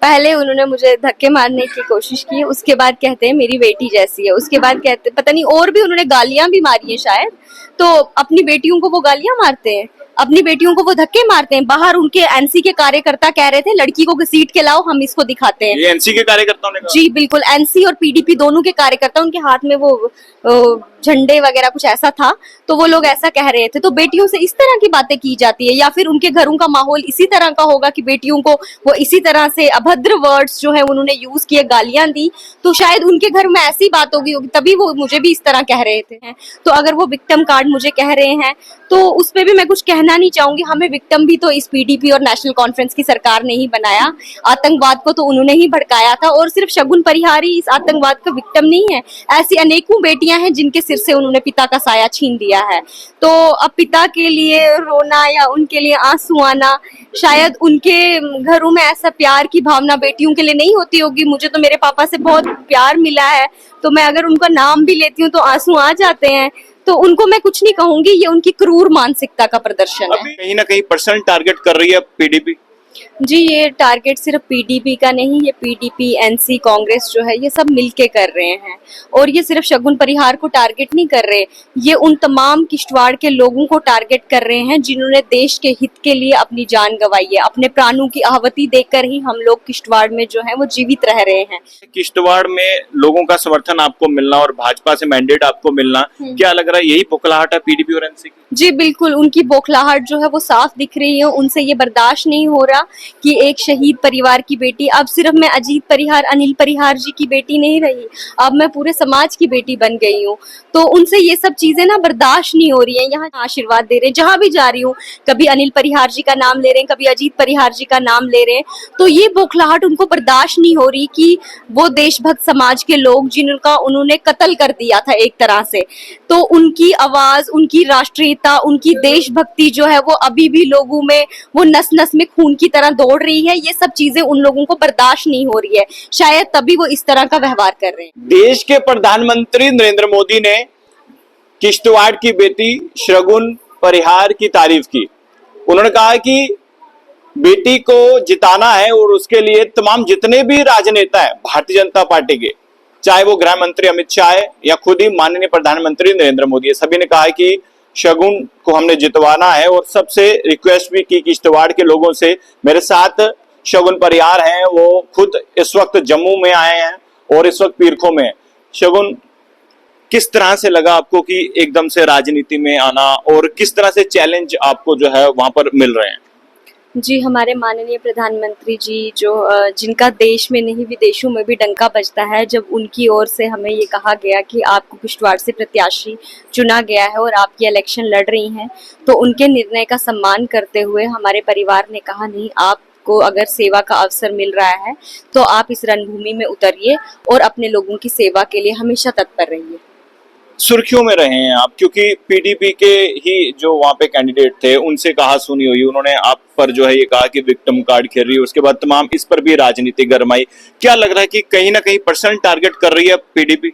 पहले उन्होंने मुझे धक्के मारने की कोशिश की, उसके बाद कहते हैं मेरी बेटी जैसी है, उसके बाद कहते पता नहीं और भी उन्होंने गालियां भी मारी हैं शायद। तो अपनी बेटियों को वो गालियां मारते हैं, अपनी बेटियों को वो धक्के मारते हैं। बाहर उनके एनसी के कार्यकर्ता कह रहे थे लड़की को घसीट के लाओ, हम इसको दिखाते हैं। ये एनसी के कार्यकर्ताओं ने कहा? जी बिल्कुल, एनसी और पीडीपी दोनों के कार्यकर्ता, उनके हाथ में वो झंडे वगैरह कुछ ऐसा था, तो वो लोग ऐसा कह रहे थे। तो बेटियों से इस तरह की बातें की जाती है, या फिर उनके घरों का माहौल इसी तरह का होगा कि बेटियों को वो इसी तरह से अभद्र वर्ड्स जो है उन्होंने यूज किए, गालियां दी। तो शायद उनके घर में ऐसी बात होगी तभी वो मुझे भी इस तरह कह रहे थे। तो अगर वो विक्टिम कार्ड मुझे कह रहे हैं तो उस पर भी मैं कुछ कहना नहीं चाहूंगी। हमें विक्टिम भी तो इस पीडीपी और नेशनल कॉन्फ्रेंस की सरकार ने ही बनाया, आतंकवाद को तो उन्होंने ही भड़काया था। और सिर्फ शगुन परिहार ही इस आतंकवाद का विक्टिम नहीं है, ऐसी अनेकों बेटियां हैं जिनके सिर से उन्होंने पिता का साया छीन दिया है। तो अब पिता के लिए रोना या उनके लिए आंसू आना, शायद उनके घरों में ऐसा प्यार की भावना बेटियों के लिए नहीं होती होगी। मुझे तो मेरे पापा से बहुत प्यार मिला है, तो मैं अगर उनका नाम भी लेती हूँ तो आंसू आ जाते हैं। तो उनको मैं कुछ नहीं कहूंगी, ये उनकी क्रूर मानसिकता का प्रदर्शन है। कहीं ना कहीं पर्सनल टारगेट कर रही है पीडीपी। जी, ये टारगेट सिर्फ पीडीपी का नहीं, ये पीडीपी, एनसी, कांग्रेस जो है ये सब मिलके कर रहे हैं। और ये सिर्फ शगुन परिहार को टारगेट नहीं कर रहे, ये उन तमाम किश्तवाड़ के लोगों को टारगेट कर रहे हैं जिन्होंने देश के हित के लिए अपनी जान गंवाई है। अपने प्राणों की आहुति देकर ही हम लोग किश्तवाड़ में जो है वो जीवित रह रहे हैं। किश्तवाड़ में लोगों का समर्थन आपको मिलना और भाजपा से मैंडेट आपको मिलना, क्या लग रहा है यही बौखलाहट है पीडीपी और एनसी की? जी बिल्कुल, उनकी बौखलाहट जो है वो साफ दिख रही है। उनसे ये बर्दाश्त नहीं हो रहा कि एक शहीद परिवार की बेटी, अब सिर्फ मैं अजीत परिहार, अनिल परिहार जी की बेटी नहीं रही, अब मैं पूरे समाज की बेटी बन गई हूँ। तो उनसे ये सब चीजें ना बर्दाश्त नहीं हो रही है। यहाँ आशीर्वाद दे रहे हैं, जहां भी जा रही हूँ कभी अनिल परिहार जी का नाम ले रहे हैं, कभी अजीत परिहार जी का नाम ले रहे हैं। तो ये बौखलाहट उनको बर्दाश्त नहीं हो रही कि वो देशभक्त समाज के लोग जिनका उन्होंने कत्ल कर दिया था एक तरह से, तो उनकी आवाज, उनकी राष्ट्रीयता, उनकी देशभक्ति जो है वो अभी भी लोगों में वो नस नस में खून की तरह दौड़ रही है। ये सब चीजें उन लोगों को बर्दाश्त नहीं हो रही है, शायद तभी वो इस तरह का व्यवहार कर रहे हैं। देश के प्रधानमंत्री नरेंद्र मोदी ने किश्तवाड़ की बेटी शगुन परिहार की तारीफ की। उन्होंने कहा कि बेटी को जिताना है और उसके लिए तमाम जितने भी राजनेता है भारतीय जनता पार्टी के, चाहे वो गृह मंत्री अमित शाह है या खुद ही माननीय प्रधानमंत्री नरेंद्र मोदी है, सभी ने कहा है कि शगुन को हमने जितवाना है। और सबसे रिक्वेस्ट भी की किश्तवाड़ के लोगों से। मेरे साथ शगुन परिहार हैं, वो खुद इस वक्त जम्मू में आए हैं और इस वक्त पीरखों में। शगुन, किस तरह से लगा आपको कि एकदम से राजनीति में आना, और किस तरह से चैलेंज आपको जो है वहां पर मिल रहे हैं? जी, हमारे माननीय प्रधानमंत्री जी जो जिनका देश में नहीं विदेशों में भी डंका बजता है, जब उनकी ओर से हमें ये कहा गया कि आपको किश्तवाड़ से प्रत्याशी चुना गया है और आप ये इलेक्शन लड़ रही हैं, तो उनके निर्णय का सम्मान करते हुए हमारे परिवार ने कहा नहीं, आपको अगर सेवा का अवसर मिल रहा है तो आप इस रणभूमि में उतरिए और अपने लोगों की सेवा के लिए हमेशा तत्पर रहिए। सुर्खियों में रहे हैं आप, क्योंकि पीडीपी के ही जो वहां पे कैंडिडेट थे उनसे कहा सुनी हुई, उन्होंने आप पर जो है ये कहा कि विक्टिम कार्ड खेल रही है। उसके बाद तमाम इस पर भी राजनीति गरमाई। क्या लग रहा है कि कहीं ना कहीं पर्सनल टारगेट कर रही है पीडीपी?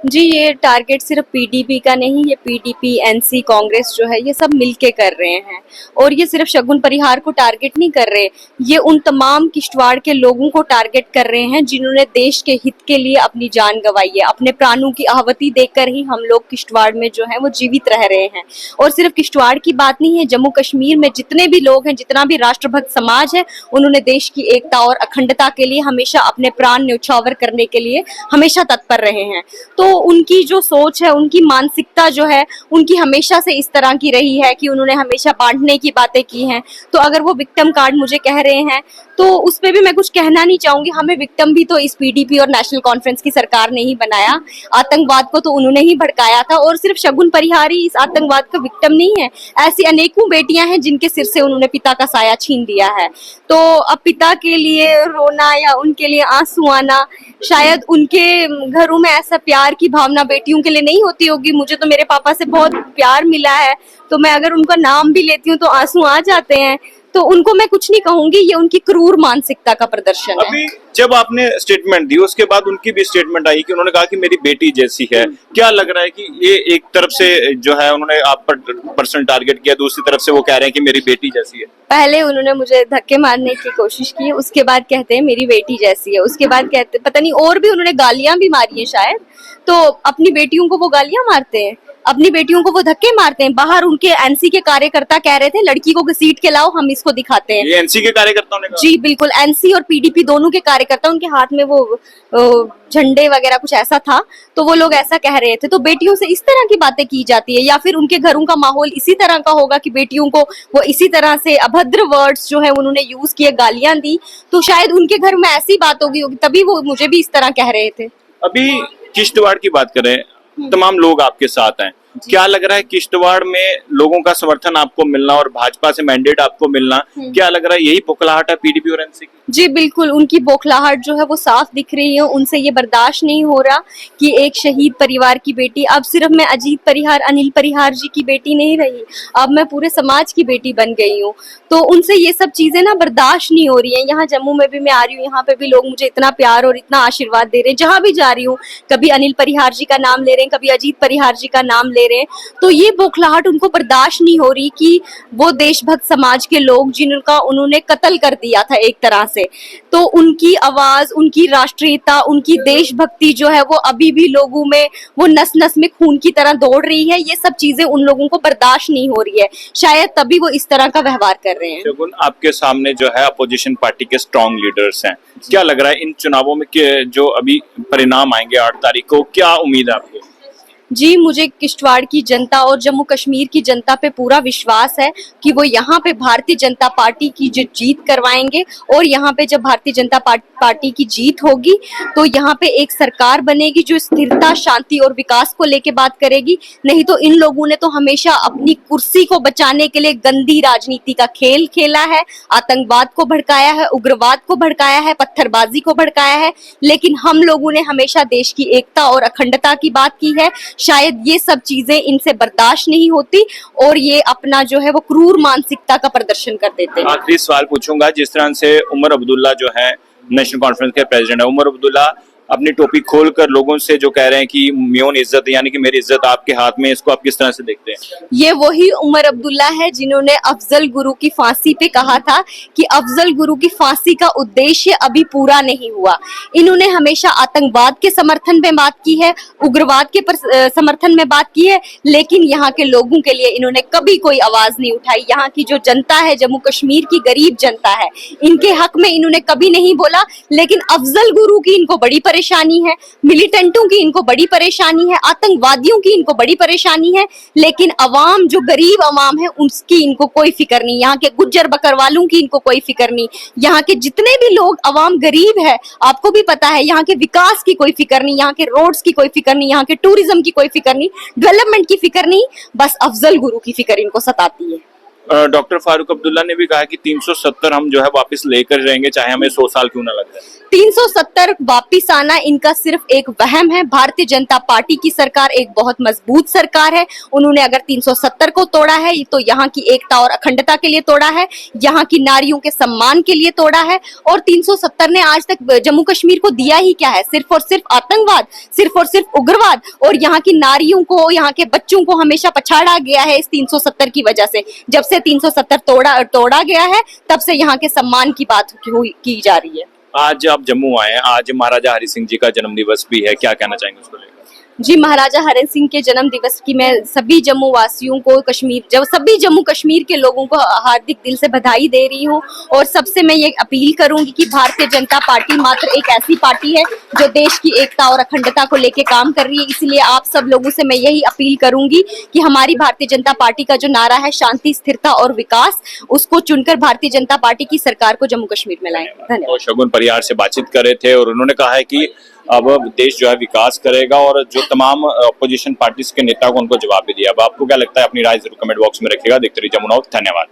जी, ये टारगेट सिर्फ पीडीपी का नहीं, ये पीडीपी, एनसी, कांग्रेस जो है ये सब मिलके कर रहे हैं। और ये सिर्फ शगुन परिहार को टारगेट नहीं कर रहे, ये उन तमाम किश्तवाड़ के लोगों को टारगेट कर रहे हैं जिन्होंने देश के हित के लिए अपनी जान गंवाई है। अपने प्राणों की आहुति देकर ही हम लोग किश्तवाड़ में जो है वो जीवित रह रहे हैं। और सिर्फ किश्तवाड़ की बात नहीं है, जम्मू कश्मीर में जितने भी लोग हैं, जितना भी राष्ट्रभक्त समाज है, उन्होंने देश की एकता और अखंडता के लिए हमेशा अपने प्राण न्यौछावर करने के लिए हमेशा तत्पर रहे हैं। तो उनकी जो सोच है, उनकी मानसिकता जो है, उनकी हमेशा से इस तरह की रही है कि उन्होंने हमेशा बांटने की बातें की हैं। तो अगर वो विक्टिम कार्ड मुझे कह रहे हैं तो उस पर भी मैं कुछ कहना नहीं चाहूंगी। हमें विक्टिम भी तो इस पीडीपी और नेशनल कॉन्फ्रेंस की सरकार ने ही बनाया, आतंकवाद को तो उन्होंने ही भड़काया था। और सिर्फ शगुन परिहार ही इस आतंकवाद का विक्टिम नहीं है, ऐसी अनेकों बेटियां हैं जिनके सिर से उन्होंने पिता का साया छीन दिया है। तो अब पिता के लिए रोना या उनके लिए आंसू आना, शायद उनके घरों में ऐसा प्यार की भावना बेटियों के लिए नहीं होती होगी। मुझे तो मेरे पापा से बहुत प्यार मिला है, तो मैं अगर उनका नाम भी लेती हूँ तो आंसू आ जाते हैं। तो उनको मैं कुछ नहीं कहूंगी, ये उनकी क्रूर मानसिकता का प्रदर्शन है। अभी जब आपने स्टेटमेंट दी उसके बाद उनकी भी स्टेटमेंट आई कि उन्होंने कहा कि मेरी बेटी जैसी है। क्या लग रहा है कि ये एक तरफ से जो है उन्होंने आप पर पर्सनल टारगेट किया, दूसरी तरफ से वो कह रहे हैं कि मेरी बेटी जैसी है? पहले उन्होंने मुझे धक्के मारने की कोशिश की, उसके बाद कहते हैं मेरी बेटी जैसी है, उसके बाद कहते पता नहीं और भी उन्होंने गालियां भी मारी है शायद। तो अपनी बेटियों को वो गालियां मारते हैं, अपनी बेटियों को वो धक्के मारते हैं। बाहर उनके एनसी के कार्यकर्ता कह रहे थे लड़की को घसीट के लाओ, हम इसको दिखाते हैं। ये एनसी के कार्यकर्ताओं ने कहा? जी बिल्कुल, एनसी और पीडीपी दोनों के कार्यकर्ता, उनके हाथ में वो झंडे वगैरह कुछ ऐसा था, तो वो लोग ऐसा कह रहे थे। तो बेटियों से इस तरह की बातें की जाती है, या फिर उनके घरों का माहौल इसी तरह का होगा कि बेटियों को वो इसी तरह से अभद्र वर्ड्स जो है उन्होंने यूज किए, गालियां दी, तो शायद उनके घर में ऐसी बात होगी, तभी वो मुझे भी इस तरह कह रहे थे। अभी किश्तवाड़ की बात करें, तमाम लोग आपके साथ हैं, क्या लग रहा है किश्तवाड़ में लोगों का समर्थन आपको मिलना और भाजपा से मैंडेट आपको मिलना, क्या लग रहा है यही बौखलाहट है पीडीपी और एनसी की? जी बिल्कुल, उनकी बौखलाहट जो है वो साफ दिख रही है। उनसे ये बर्दाश्त नहीं हो रहा कि एक शहीद परिवार की बेटी, अब सिर्फ मैं अजीत परिहार, अनिल परिहार जी की बेटी नहीं रही, अब मैं पूरे समाज की बेटी बन गई हूँ। तो उनसे ये सब चीजें ना बर्दाश्त नहीं हो रही है। यहाँ जम्मू में भी मैं आ रही हूँ, यहाँ पे भी लोग मुझे इतना प्यार और इतना आशीर्वाद दे रहे हैं, जहां भी जा रही हूँ कभी अनिल परिहार जी का नाम ले रहे हैं, कभी अजीत परिहार जी का नाम ले रहे हैं। तो ये बौखलाहट उनको बर्दाश्त नहीं हो रही कि वो देशभक्त समाज के लोग जिनका उन्होंने कत्ल कर दिया था एक तरह से, तो उनकी आवाज, उनकी राष्ट्रीयता, उनकी देशभक्ति जो है वो अभी भी लोगों में वो नस नस में खून की तरह दौड़ रही है। ये सब चीजें उन लोगों को बर्दाश्त नहीं हो रही है, शायद तभी वो इस तरह का व्यवहार कर रहे हैं। शगुन, आपके सामने जो है अपोजिशन पार्टी के स्ट्रॉन्ग लीडर्स हैं, क्या लग रहा है इन चुनावों में कि जो अभी परिणाम आएंगे 8 तारीख को, क्या उम्मीद है आपको? जी, मुझे किश्तवाड़ की जनता और जम्मू कश्मीर की जनता पे पूरा विश्वास है कि वो यहाँ पे भारतीय जनता पार्टी की जो जीत करवाएंगे, और यहाँ पे जब भारतीय जनता पार्टी की जीत होगी तो यहाँ पे एक सरकार बनेगी जो स्थिरता, शांति और विकास को लेके बात करेगी। नहीं तो इन लोगों ने तो हमेशा अपनी कुर्सी को बचाने के लिए गंदी राजनीति का खेल खेला है, आतंकवाद को भड़काया है, उग्रवाद को भड़काया है, पत्थरबाजी को भड़काया है। लेकिन हम लोगों ने हमेशा देश की एकता और अखंडता की बात की है। शायद ये सब चीजें इनसे बर्दाश्त नहीं होती और ये अपना जो है वो क्रूर मानसिकता का प्रदर्शन कर देते हैं। आखिरी सवाल पूछूंगा, जिस तरह से उमर अब्दुल्ला जो है नेशनल कॉन्फ्रेंस के प्रेसिडेंट है, उमर अब्दुल्ला अपनी टोपी खोलकर लोगों से जो कह रहे हैं कि म्यून इज्जत यानी कि मेरी इज्जत आपके हाथ में, इसको आप किस तरह से देखते हैं? ये वही उमर अब्दुल्ला है जिन्होंने अफजल गुरु की फांसी पे कहा था कि अफजल गुरु की फांसी का उद्देश्य अभी पूरा नहीं हुआ। इन्होंने हमेशा आतंकवाद के समर्थन में बात की है, उग्रवाद के समर्थन में बात की है, लेकिन यहाँ के लोगों के लिए इन्होंने कभी कोई आवाज नहीं उठाई। यहाँ की जो जनता है, जम्मू कश्मीर की गरीब जनता है, इनके हक में इन्होंने कभी नहीं बोला। लेकिन अफजल गुरु की इनको बड़ी परेशानी है, मिलिटेंटों की इनको बड़ी परेशानी है, आतंकवादियों की इनको बड़ी परेशानी है, लेकिन अवाम, जो गरीब अवाम है, उसकी इनको कोई फिक्र नहीं। यहाँ के गुज्जर बकरवालों की इनको कोई फिक्र नहीं। यहाँ के जितने भी लोग अवाम गरीब है, आपको भी पता है, यहाँ के विकास की कोई फिक्र नहीं, यहाँ के रोड्स की कोई फिक्र नहीं, यहाँ के टूरिज्म की कोई फिक्र नहीं, डेवलपमेंट की फिक्र नहीं, बस अफजल गुरु की फिक्र इनको सताती है। डॉक्टर फारूक अब्दुल्ला ने भी कहा कि 370 हम जो है वापस लेकर जाएंगे, चाहे हमें 100 साल क्यों ना लग जाए। 370 वापिस आना इनका सिर्फ एक वहम है। भारतीय जनता पार्टी की सरकार एक बहुत मजबूत सरकार है। उन्होंने अगर 370 को तोड़ा है तो यहाँ की एकता और अखंडता के लिए तोड़ा है, यहाँ की नारियों के सम्मान के लिए तोड़ा है। और 370 ने आज तक जम्मू कश्मीर को दिया ही क्या है? सिर्फ और सिर्फ आतंकवाद, सिर्फ और सिर्फ उग्रवाद। और यहाँ की नारियों को, यहाँ के बच्चों को हमेशा पछाड़ा गया है इस 370 की वजह से। जब से 370 तोड़ा गया है, तब से यहाँ के सम्मान की बात की जा रही है। आज आप जम्मू आए हैं, आज महाराजा हरि सिंह जी का जन्म दिवस भी है, क्या कहना चाहेंगे उसको लेकर? जी, महाराजा हरि सिंह के जन्म दिवस की मैं सभी जम्मू वासियों को, सभी जम्मू कश्मीर के लोगों को हार्दिक दिल से बधाई दे रही हूँ। और सबसे मैं ये अपील करूंगी कि भारतीय जनता पार्टी मात्र एक ऐसी पार्टी है जो देश की एकता और अखंडता को लेके काम कर रही है। इसलिए आप सब लोगों से मैं यही अपील करूंगी कि हमारी भारतीय जनता पार्टी का जो नारा है शांति, स्थिरता और विकास, उसको चुनकर भारतीय जनता पार्टी की सरकार को जम्मू कश्मीर में लाएं। धन्यवाद। शगुन परिहार से बातचीत कर रहे थे और उन्होंने कहा है कि अब देश जो है विकास करेगा और जो तमाम अपोजिशन पार्टीज के नेता को उनको जवाब भी दिया। अब आपको क्या लगता है? अपनी राय जरूर कमेंट बॉक्स में रखिएगा। देखते रहिए जमुना। धन्यवाद।